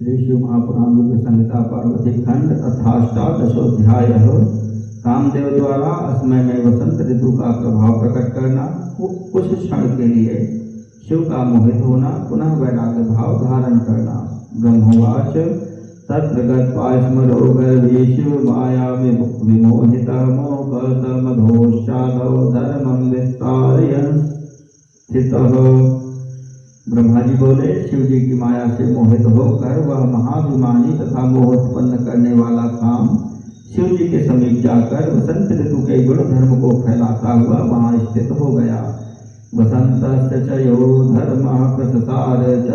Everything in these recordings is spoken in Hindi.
श्री शिव महापुराण रुद्र संहिता पार्वती खंड अथाष्टादशोऽध्यायः। कामदेव द्वारा असमय में वसंत ऋतु का प्रभाव प्रकट करना, कुछ क्षण के लिए शिव का मोहित होना, पुनः वैराग्य भाव धारण करना। ब्रह्मवाच तत्र गत्वा स्मरो गर्भे शिव माया विमोहितः मोहसमधोश्चादौ धर्मं विस्तारयन् स्थितः। ब्रह्मा जी बोले, शिव जी की माया से मोहित होकर वह महाभिमानी तथा मोह उत्पन्न करने वाला काम शिव जी के समीप जाकर वसंत ऋतु के गुण धर्म को फैलाता हुआ वहां स्थित हो गया। वसंतस्य च यो धर्मः प्रससार च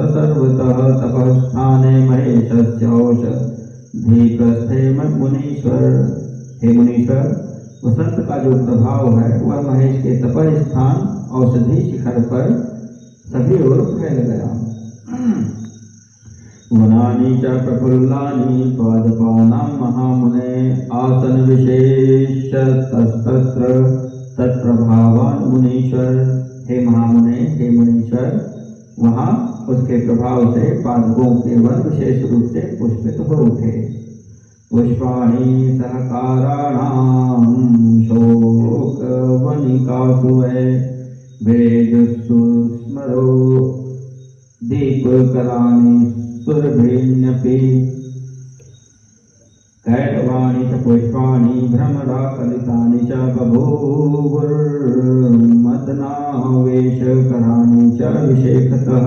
सर्वतः तपस्थाने महेशस्योषधीप्रस्थे मुनीश्वर। हे मुनीश्वर, वसंत का जो प्रभाव है वह महेश के तप स्थान औषधि शिखर पर सभी ओर फैल गया। वनानि च प्रफुल्लानि पादपानां महामुने आसन विशेषतस्तत्र तत्प्रभावान् मुनीश्वर। हे महामुने, हे मुनीश्वर, वहाँ उसके प्रभाव से पादपों के वन विशेष रूप से पुष्पित हो उठे। पुष्पाणि सहकाराणां शोकवनिकासु वेदसुस्मरो दीपकराणि सुरभिन्यपि कैटवाणि च पुष्पाणि भ्रमराकलितानि च बभूवुर्मदनावेशकराणि च विशेषतः।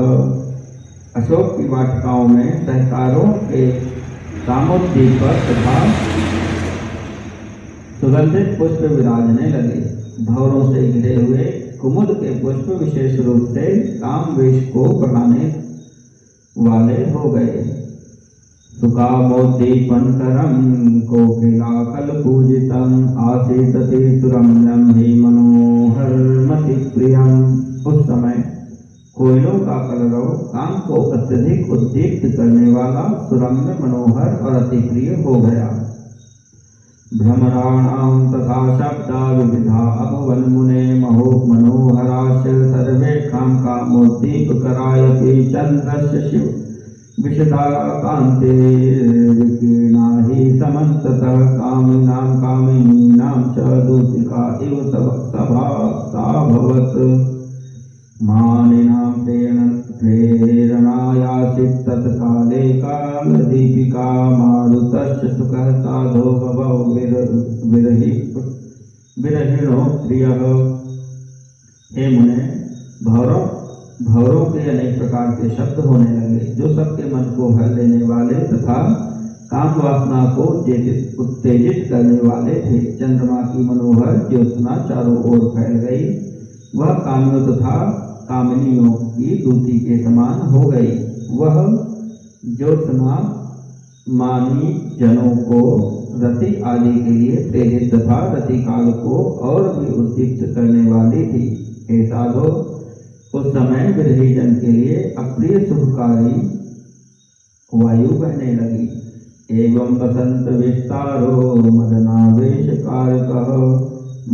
अशोक की वाटिकाओं में सहकारों के कामोद्दीपक तथा सुगंधित पुष्प विराजने लगे। भंवरों से घिरे हुए कुमुद के पुष्प विशेष रूप से काम वेश को बढ़ाने वाले हो गए। सुकामोद्दीपनकरं कोकिलाकल पूजितम आसीदति सुरम्यं हि मनोहरमति प्रियम। उस समय कोयलों का कलरव काम को अत्यधिक उद्दीप्त करने वाला सुरम्य, मनोहर और अति प्रिय हो गया। भ्रमराणां तथा शब्दा विविधा अभवन् मुने मनोहराश्च सर्वेषां कामोद्दीपकरायपि चन्द्रस्य शिव विशदाकान्तेर्विकीर्णा हि समन्ततः कामिनां कामिनीनां च दूतिका इव साभवत्। मानिनां प्रेरणायासीत् तत्काले कालदीपिका मारुतश्च सुखः साधो बभौ विरहिणो प्रियः। हे मुने, भंवरों के अनेक प्रकार के शब्द होने लगे जो सबके मन को हर लेने वाले तथा काम वासना को उत्तेजित करने वाले थे। चंद्रमा की मनोहर ज्योत्सना चारों ओर फैल गई। वह कामियों तथा कामिनियों की दूती के समान हो गई। वह ज्योत्सना मानी जनों को रति आदि के लिए प्रेरित तथा रति काल को और भी उद्दीप्त करने वाली थी। हे साधो, उस समय विरही जन के लिए अप्रिय सुखकारी वायु बहने लगी। एवं वसंत विस्तारो मदनावेशकारकः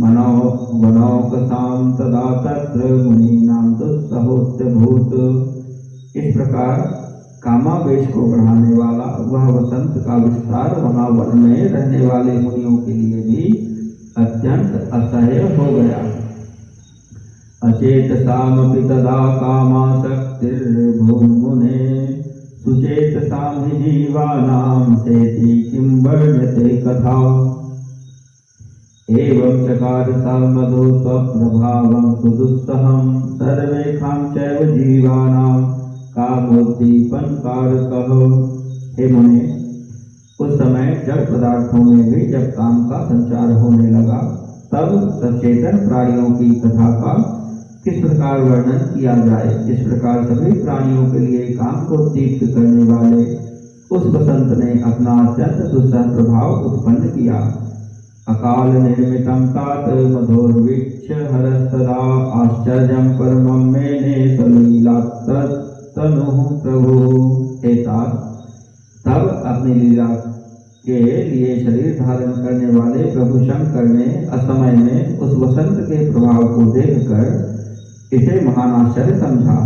मनौकसां तदा तत्र मुनीनां दुस्सहोत्यभूत्। इस प्रकार कामावेश को बढ़ाने वाला वह वसंत का विस्तार वहाँ वन में रहने वाले मुनियों के लिए भी अत्यंत असह्य हो गया। अचेतसामपि तदा कामासक्तिर्भून्मुने सुचेतसां हि जीवानां सेति किं वर्ण्यते कथा। एवं चकार मधु स्वप्रभावं सुदुस्सहं सर्वेषां चैव जीवानां कामोद्दीपनकारकः। हे मुने, उस समय जड़ पदार्थों में भी जब काम का संचार होने लगा, तब सचेतन प्राणियों की कथा का किस प्रकार वर्णन किया जाए। इस प्रकार सभी प्राणियों के लिए काम को दीप्त करने वाले उस वसंत ने अपना अत्यंत दुस्सह प्रभाव उत्पन्न किया। अकाल निर्मितं तात मधुर्वीक्ष्य हरस्तदा आश्चर्यं परमं मेने सलीलात्तनुः प्रभु। हे तात, तब अपनी लीला के लिए शरीर धारण करने वाले प्रभु शंकर ने असमय में उस वसंत के प्रभाव को देखकर इसे महान आश्चर्य समझा।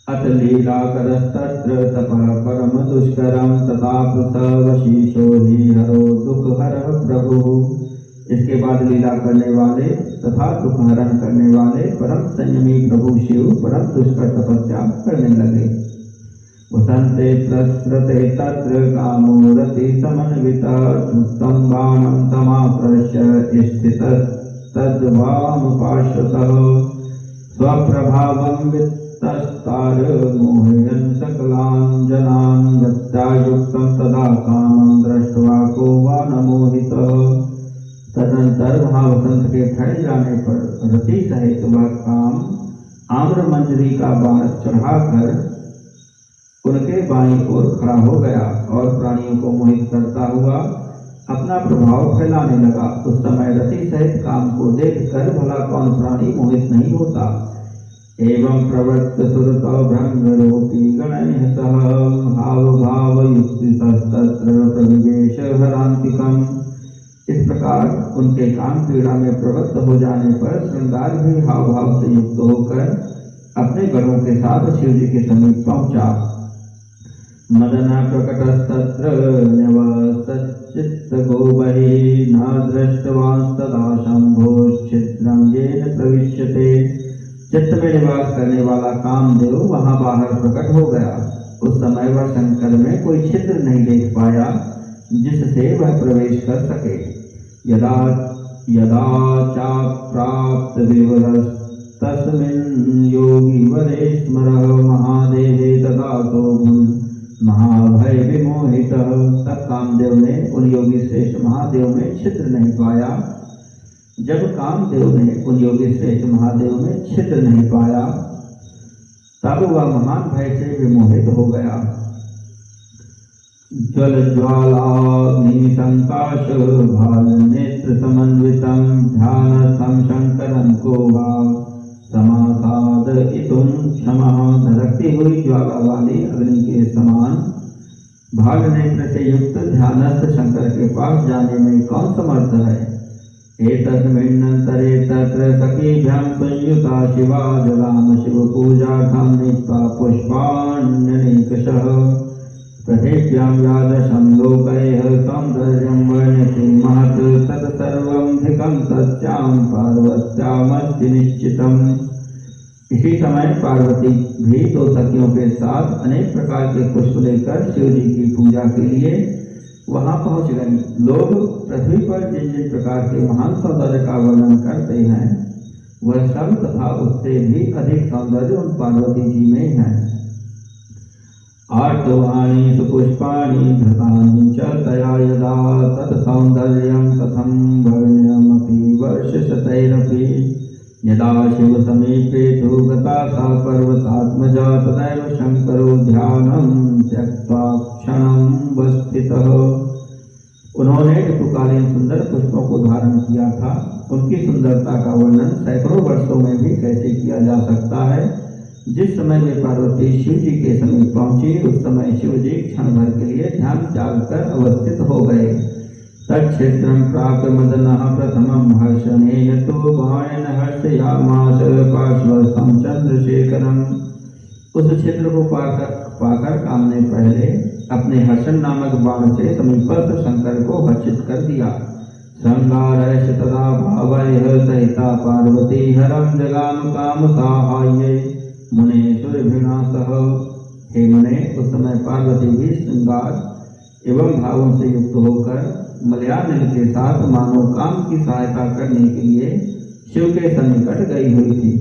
अत लीलाकरस्तत्र तपः परम दुष्करम तथाप स वशीषो हि हरो दुख हरः प्रभुः। इसके बाद लीला करने वाले तथा दुख हरण करने वाले परम संयमी प्रभु शिव परम दुष्कर तपस्या करने लगे। वसंते प्रसृते तत्र कामो रति समन्वितः चुष्टं बाणं समाप्रश्य स्थितस्तद्वामुपाश्रितः स्वप्रभावं वित्तस्तार मोहयन् सकलान् जनान् गत्यायुक्तं तदा कामं दृष्ट्वा को वा न मोहितः। तदनंतर वहां वसंत के ठहर जाने पर रति सहित वह काम आम्र मंजरी का बाण चढ़ाकर उनके बाईं ओर खड़ा हो गया और प्राणियों को मोहित करता हुआ अपना प्रभाव फैलाने लगा। उस समय रति सहित काम को देखकर भला कौन प्राणी मोहित नहीं होता। एवं प्रवृत्त सुरतो भ्रमरूपी गणैः सह हाव भाव युक्तितस्तत्र प्रविवेश हरांतिकम्। इस प्रकार उनके काम क्रीड़ा में प्रवृत्त हो जाने पर श्रृंगार भी हाव भाव से युक्त होकर अपने गणों के साथ शिव जी के समीप पहुंचा। मदन प्रकटस्तत्र न्यवसच्चित्तगो बहिः न दृष्टवांस्तदा शंभोश्चित्रं येन प्रविश्यते। चित्त में निवास करने वाला कामदेव वहां बाहर प्रकट हो गया। उस समय वह शंकर में कोई छिद्र नहीं देख पाया जिससे वह प्रवेश कर सके। यदा यदा चाप्राप्त विवरस्तस्मिन् योगी वरे स्मरः महादेवे तदा सोऽभून् महाभय विमोहितः। तब कामदेव ने उन योगी श्रेष्ठ महादेव में छिद्र नहीं पाया। जब कामदेव ने उन योगी श्रेष्ठ महादेव में छिद्र नहीं पाया तब वह महान भय से विमोहित हो गया। ज्वल ज्वालाग्नि संकाश भाल नेत्र समन्वितं ध्यानस्थं शंकरं को वा समासादयितुं क्षमः। धड़कती हुई ज्वाला वाली अग्नि के समान भाल नेत्र से युक्त ध्यानस्थ शंकर के पास जाने में कौन समर्थ है। एतस्मिन्नन्तरे तत्र सखीभ्यां संयुता शिवा जलाम शिव पूजार्थं नीत्वा पुष्पाण्यनेकशः प्रथेभ्यां यादृशं लोकैः सौन्दर्यं वर्ण्यते महत् तत्सर्वं धिकं तस्यां पार्वत्यामस्ति निश्चितम्। इसी समय पार्वती भी दो सखियों के साथ अनेक प्रकार के पुष्प लेकर शिव जी की पूजा के लिए वहां पहुंच गई। लोग पृथ्वी पर जिन जिन प्रकार के महान सौंदर्य का वर्णन करते हैं वह सब तथा उससे भी अधिक सौंदर्य उन पार्वती जी में है। आर्तवाणी सुपुष्पाणि धृतानि च तया यदा तत्सौन्दर्यं कथं वर्ण्यमपि वर्षशतैरपि। यदा शिव समीपे तु गता सा पर्वतात्मजा तदैव शंकरो ध्यानं त्यक्त्वा क्षणं वस्थितः। उन्होंने ऋतुकालीन सुंदर पुष्पों को धारण किया था। उनकी सुंदरता का वर्णन सैकड़ों वर्षों में भी कैसे किया जा सकता है। जिस समय वे पार्वती शिव जी के समीप पहुंची उस समय शिव जी क्षण भर के लिए ध्यान त्याग कर अवस्थित हो गए। तत्क्षेत्रं प्राप्त मदनः प्रथमं हर्षणेन तो बाणेन हर्षयामास पार्श्वस्थं चंद्रशेखरम्। उस क्षेत्र को पाकर काम ने पहले अपने हर्षण नामक बाण से समीपस्थ शंकर को हर्षित कर दिया। श्रृंगारैश्च तदा भावैः सहिता पार्वती हरं जगानुकाम साहाय्ये मुने सुरभिना सह। हे मुने, उस समय पार्वती भी श्रृंगार एवं भावों से युक्त होकर मलयानिल के साथ मानव काम की सहायता करने के लिए शिव के सन्निकट गई हुई थी।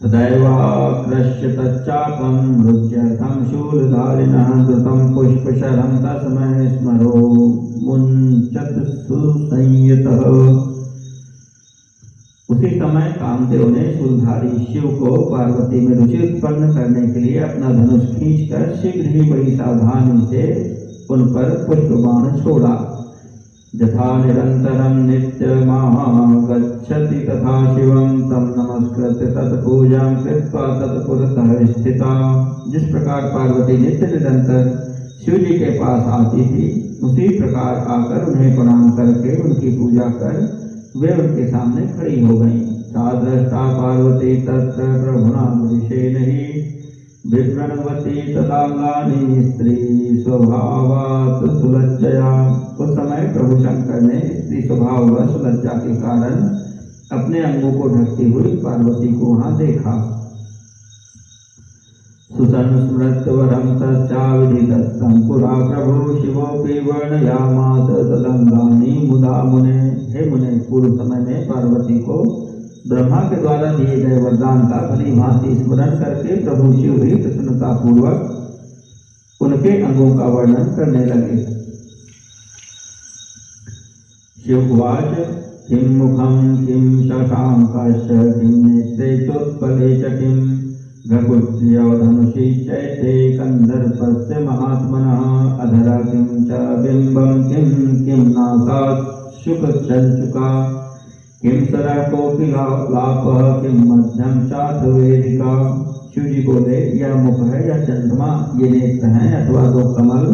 तदैवाकृष्य तच्चापं रुच्यर्थं शूलधारिणः द्रुतं पुष्पशरं तस्मै स्मरो मुञ्चत् सुसंयतः। उसी समय कामदेव ने शूलधारी शिव को पार्वती में रुचि उत्पन्न करने के लिए अपना धनुष खींचकर शीघ्र ही बड़ी सावधानी से उन पर पुष्प बाण छोड़ा। यथा निरंतरं नित्यमागच्छति तथा शिवं तं नमस्कृत्य तत्पूजां कृत्वा तत्पुरतः स्थिता। जिस प्रकार पार्वती नित्य निरंतर शिव जी के पास आती थी उसी प्रकार आकर उन्हें प्रणाम करके उनकी पूजा कर वे उनके सामने खड़ी हो गईं। सा दृष्टा पार्वती तत्र प्रभुना ऋषेण हि विप्रणवती तदांगानि स्त्री स्वभावात् सुलज्जया। उस समय प्रभु शंकर ने स्त्री स्वभाव व सुलज्जा के कारण अपने अंगों को ढकती हुई पार्वती को वहां देखा। सुसंस्मृत वरम तस्याविधिदत्तं पुरा प्रभु शिवोऽपि वर्णयामास तदंगानि मुदा मुने। हे मुने, पूर्व समय में पार्वती को ब्रह्मा के द्वारा दिए गए वरदान का भली भांति स्मरण करके प्रभु शिव भी प्रसन्नता पूर्वक उनके अंगों का वर्णन करने लगे। शिववाच किं मुखं किं शशांकश्च किं नेत्रे चोत्पले च किं भ्रकुट्यधनुषी चैते कंदर्पस्य महात्मनः अधरा किं च बिंबं किं नासात् शुकचंचुका किं सरः कोकिलालापः किं मध्यम चाथ वेदिका। शिव जी बोले, यह मुख है या चंद्रमा, ये नेत्र हैं अथवा दो कमल,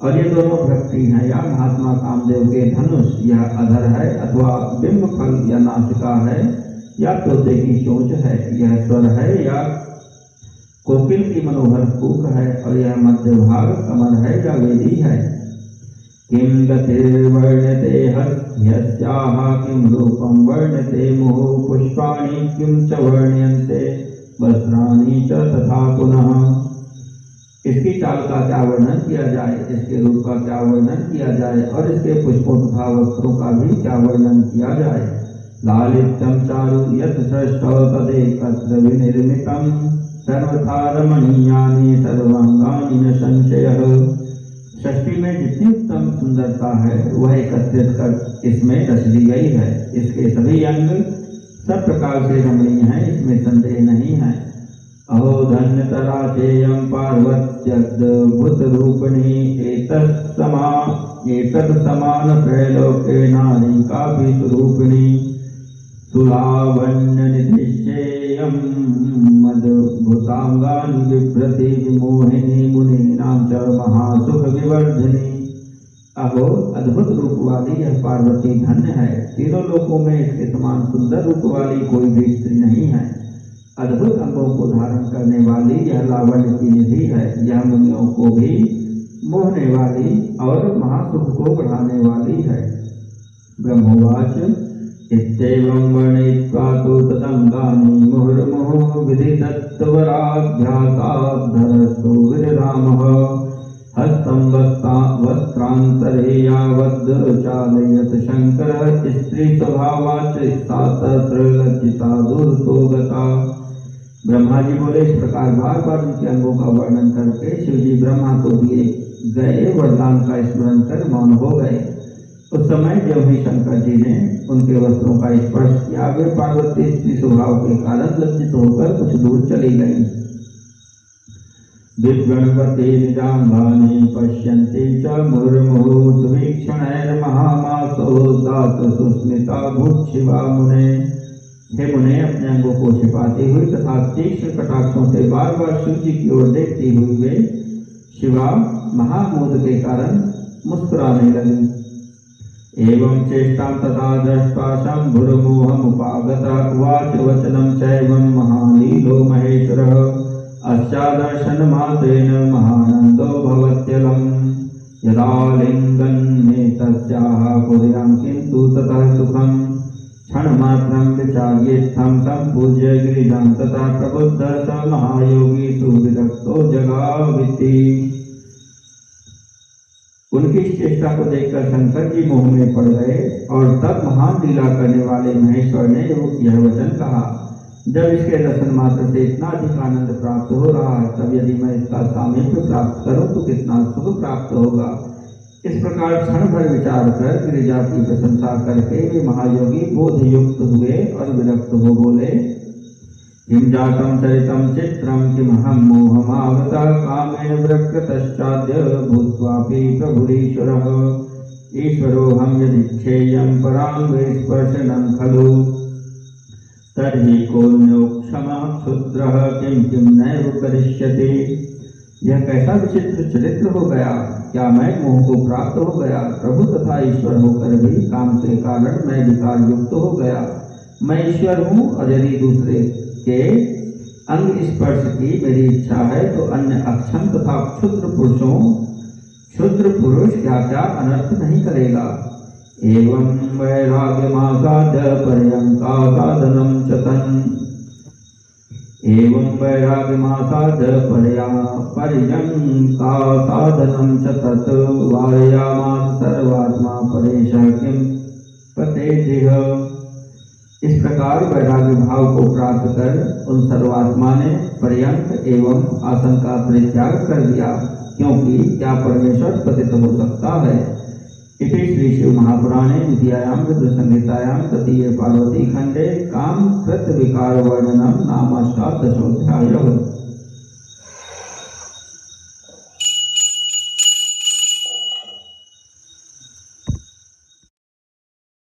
और ये दोनों भक्ति हैं या महात्मा कामदेव के धनुष, यह अधर है अथवा बिंब फल या नासिका है या तोते की चोंच है, यह स्वर है या कोकिल की मनोहर कूक है, और यह मध्य भाग कमल है या वेदी है। किं गतिर्वर्ण्यते ह्यस्याः किं रूपं वर्ण्यते मुहुः पुष्पाणि किं च वर्ण्यन्ते वस्त्राणि च तथा पुनः। इसकी चाल का क्या वर्णन किया जाए, इसके रूप का क्या वर्णन किया जाए, और इसके पुष्पों तथा वस्त्रों का भी क्या वर्णन किया जाए। लालित्यं चारु यत् सृष्टौ तदेकत्र विनिर्मितं सर्वथा रमणीयानि सर्वांगानि न संशयः। सृष्टि में जितनी उत्तम सुंदरता है वह एकत्रित कर इसमें रच दी गई है। इसके सभी अंग सब प्रकार से रमणीय हैं, इसमें संदेह नहीं है। अहो धन्यतरा चेयं पार्वत्यद्भुत रूपिणी एतत् समान त्रैलोक्ये नारी कापि स्वरूपिणी सुलावण्य निधिश्चेयं मद्भुतांगानि बिभ्रति विमोहिनी मुनीनां च महासुख विवर्धिनी। अहो अद्भुत रूप वाली यह पार्वती धन्य है, तीनों लोकों में इसके समान सुंदर रूप वाली कोई भी स्त्री नहीं है। अद्भुत अंगों को धारण करने वाली यह लावण्य की निधि है, यह मुनियों को भी मोहने वाली और महासुख को बढ़ाने वाली है। ब्रह्मोवाच इत्येवं वर्णयित्वा तु तदंगानि मुहुर्मुहुः विदिदत्तवराभ्यासाद्धरस्तु विरामः हस्तं वस्त्रान्तरे यावद् चालयत शंकरः स्त्री स्वभावाच्च सा तत्र लज्जिता दूरतो गता। ब्रह्मा जी बोले, इस प्रकार बार बार उनके अंगों का वर्णन करके शिव जी ब्रह्मा को दिए गए वरदान का स्मरण कर मौन हो गए। उस समय जब भी शंकर जी ने उनके वस्त्रों का स्पर्श किया, वे पार्वती स्त्री स्वभाव के कारण लज्जित होकर कुछ दूर चली गई। विगणपति निजांगानि पश्यन्ति च मुहुर्मुहुः सुवीक्षणैर्महामासो दात सुस्मिता भूत शिवा मुने। हे मुने, अपने अंगों को छिपाती हुई तथा तीक्ष्ण कटाक्षों से बार बार शिव जी की ओर देखती हुई वे शिवा महामोद के कारण मुस्कुराने लगी। एवं चेष्टां तथा दृष्ट्वा शंभुर्मोहमुपागतः उवाच वचनं चैवं महालीलो महेश्वरः अस्यादर्शनमात्रेण महानन्दो भवत्यलं यदा लिङ्गन्मे तस्याः कुर्यां किन्तु ततः सुखं क्षणमात्रं विचार्येत्थं सम्पूज्य गिरिजां ततः प्रबुद्धः स महायोगी सुविरक्तो जगाविति। उनकी चेष्टा को देखकर शंकर जी मोह में पड़ गए और तब महान लीला करने वाले महेश्वर ने यह वचन कहा, जब इसके दर्शन मात्र से इतना अधिक आनंद प्राप्त हो रहा है, तब यदि मैं इसका सामीप्य प्राप्त करूं तो कितना सुख प्राप्त होगा। इस प्रकार क्षण भर विचार कर गिरिजा की प्रशंसा करके वे महायोगी बोध युक्त हुए और विरक्त हो बोले, किं जातं चरितं चित्रं किमहं मोहमागतः कामेन विरक्तश्चाद्य भूत्वापि प्रभुरीश्वरः ईश्वरोऽहं यदिच्छेयं पराङ्गे स्पर्शनं खलु तर्हि कोऽन्योक्षमः क्षुद्रः किं किं नैव करिष्यति। यह कैसा विचित्र चरित्र हो गया, क्या मैं मोह को प्राप्त हो गया, प्रभु तथा ईश्वर होकर भी काम के कारण मैं विकार युक्त हो गया। मैं ईश्वर हूँ और यदि दूसरे के अंग स्पर्श की मेरी इच्छा है तो अन्य अक्षम तथा क्षुद्र पुरुष क्या क्या अनर्थ नहीं करेगा। एवं वैराग्यमासाद्य पर्यंका साधनम च तन् एवं वैराग्यमासाद्य पर्यंका साधनम च तत् वारयामास सर्वात्मा परेशः किं पतेतिह। इस प्रकार वैराग्य भाव को प्राप्त कर उन सर्वात्मा ने पर्यंक एवं आसन का परित्याग कर दिया, क्योंकि क्या परमेश्वर पतित हो सकता है। इति श्री शिव महापुराणे द्वितीयायां रुद्रसंहितायां तृतीये पार्वती खंडे काम कृत विकार वर्णनम नामाष्टादशोऽध्यायः।